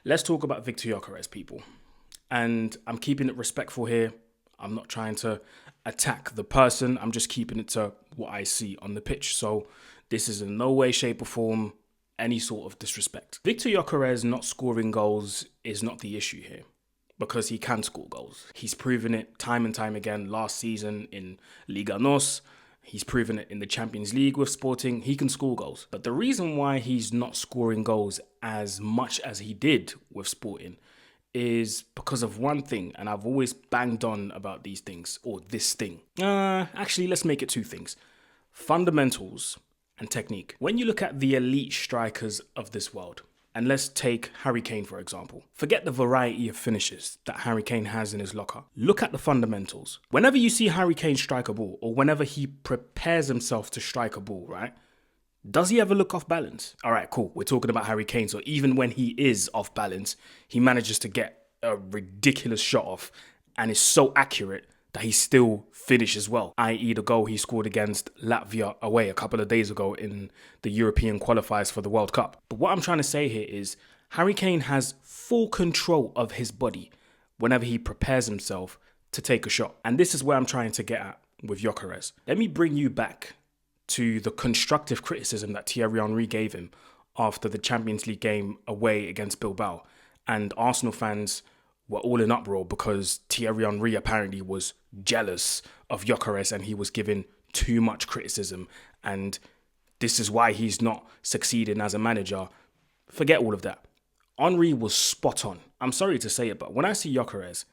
Let's talk about Viktor Gyokeres, people. And I'm keeping it respectful here. I'm not trying to attack the person. I'm just keeping it to what I see on the pitch. So this is in no way, shape or form any sort of disrespect. Viktor Gyokeres not scoring goals is not the issue here, because he can score goals. He's proven it time and time again last season in Liga NOS. He's proven it in the Champions League with Sporting. He can score goals. But the reason why he's not scoring goals as much as he did with Sporting is because of one thing, and I've always banged on about these things, or this thing. Actually, let's make it two things. Fundamentals and technique. When you look at the elite strikers of this world, and let's take Harry Kane, for example. Forget the variety of finishes that Harry Kane has in his locker. Look at the fundamentals. Whenever you see Harry Kane strike a ball, or whenever he prepares himself to strike a ball, right? Does he ever look off balance? All right, cool. We're talking about Harry Kane. So even when he is off balance, he manages to get a ridiculous shot off and is so accurate that he still finishes well, i.e. the goal he scored against Latvia away a couple of days ago in the European qualifiers for the World Cup. But what I'm trying to say here is Harry Kane has full control of his body whenever he prepares himself to take a shot. And this is where I'm trying to get at with Gyokeres. Let me bring you back to the constructive criticism that Thierry Henry gave him after the Champions League game away against Bilbao. And Arsenal fans were all in uproar because Thierry Henry apparently was jealous of Gyokeres and he was given too much criticism. And this is why he's not succeeding as a manager. Forget all of that. Henry was spot on. I'm sorry to say it, but when I see Gyokeres,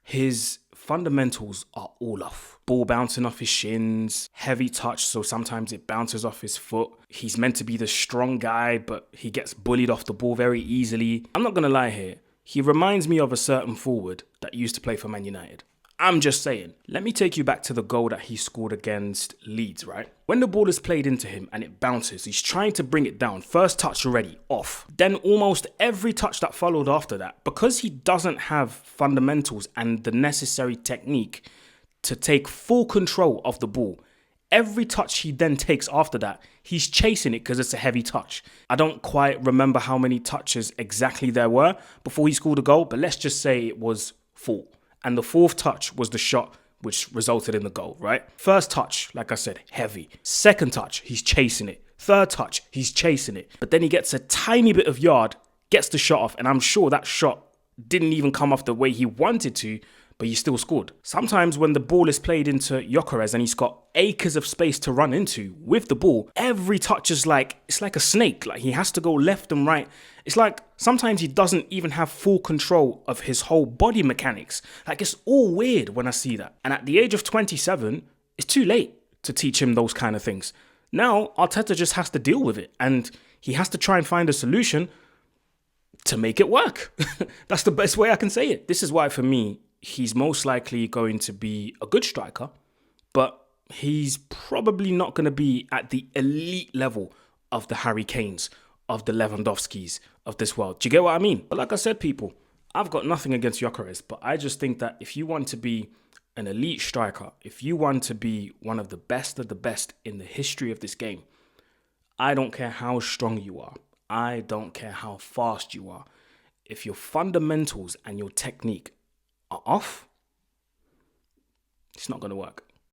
his fundamentals are all off. Ball bouncing off his shins, heavy touch, so sometimes it bounces off his foot. He's meant to be the strong guy, but he gets bullied off the ball very easily. I'm not going to lie here. He reminds me of a certain forward that used to play for Man United. I'm just saying. Let me take you back to the goal that he scored against Leeds, right? When the ball is played into him and it bounces, he's trying to bring it down. First touch already, off. Then almost every touch that followed after that, because he doesn't have fundamentals and the necessary technique to take full control of the ball, every touch he then takes after that, he's chasing it because it's a heavy touch. I don't quite remember how many touches exactly there were before he scored a goal, but let's just say it was 4. And the 4th touch was the shot which resulted in the goal, right? First touch, like I said, heavy. Second touch, he's chasing it. Third touch, he's chasing it. But then he gets a tiny bit of yard, gets the shot off, and I'm sure that shot didn't even come off the way he wanted to, but he still scored. Sometimes when the ball is played into Gyokeres and he's got acres of space to run into with the ball, every touch is it's like a snake. Like he has to go left and right. It's like sometimes he doesn't even have full control of his whole body mechanics. Like it's all weird when I see that. And at the age of 27, it's too late to teach him those kind of things. Now, Arteta just has to deal with it and he has to try and find a solution to make it work. That's the best way I can say it. This is why for me, he's most likely going to be a good striker, but he's probably not going to be at the elite level of the Harry Kanes, of the Lewandowskis of this world. Do you get what I mean? But like I said, people, I've got nothing against Gyokeres, but I just think that if you want to be an elite striker, if you want to be one of the best in the history of this game, I don't care how strong you are. I don't care how fast you are. If your fundamentals and your technique are off, it's not going to work.